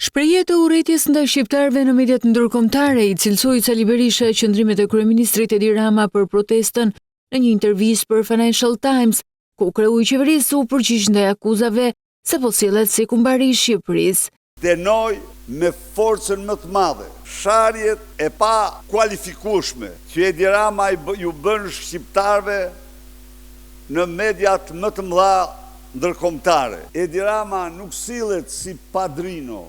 Shprehje të urrëties ndaj shqiptarëve në mediat ndërkombëtare, i cilësoi Sali Berisha qëndrimet e kryeministrit Edi Rama për protestën në një intervistë për Financial Times, ku kreu i qeverisë u përgjigj ndaj akuzave se po sillet si kumbari i Shqipërisë. Denoj me forcën më të madhe sharjet e pa kualifikueshme që Edi Rama ju bën shqiptarëve në mediat më të mëdha ndërkombëtare. Edi Rama nuk sillet si padrino,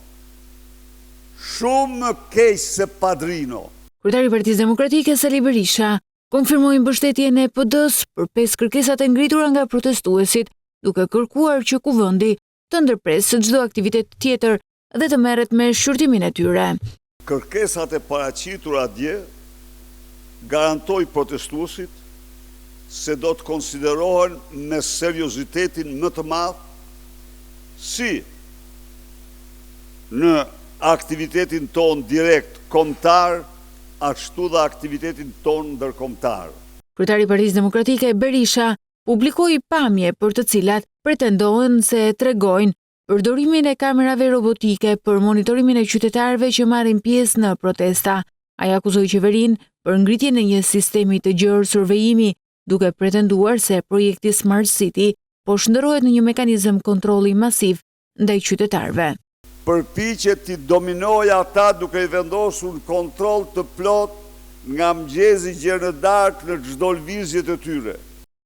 shumë më keq se padrino. Kryetari i Partisë Demokratike Sali Berisha konfirmoi mbështetjen e PD-s për 5 kërkesat e ngritura nga protestuesit, duke kërkuar që kuvendi të ndërpresë çdo aktivitet tjetër dhe të merret me shqyrtimin e tyre. Kërkesat e paraqitura dje garantoi protestuesit se do të konsiderohen me seriozitetin më të madh si në aktivitetin ton direkt kombëtar, ashtu dhe aktivitetin ton ndërkombëtar. Kryetari i Partisë Demokratike Berisha publikoi pamje për të cilat pretendohen se tregojnë përdorimin e kamerave robotike për monitorimin e qytetarëve që marrin pjesë në protesta. Ai akuzoi qeverinë për ngritjen e një sistemi të gjerë survejimi, duke pretenduar se projekti Smart City po shndërrohet në një mekanizëm kontrolli masiv ndaj qytetarëve. Përpiqet të dominojë ata duke i vendosur kontroll të plot nga mëngjesi gjerë në darkë në çdo lëvizje të tyre.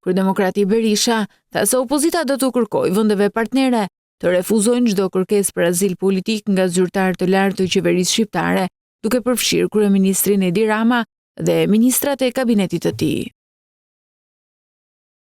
Kryedemokrati Berisha tha se opozita do të kërkojë vendeve partnere të refuzojnë çdo kërkesë për azil politik nga zyrtarë të lartë të qeverisë shqiptare, duke përfshirë kryeministrin Edi Rama dhe ministrat e kabinetit të tij.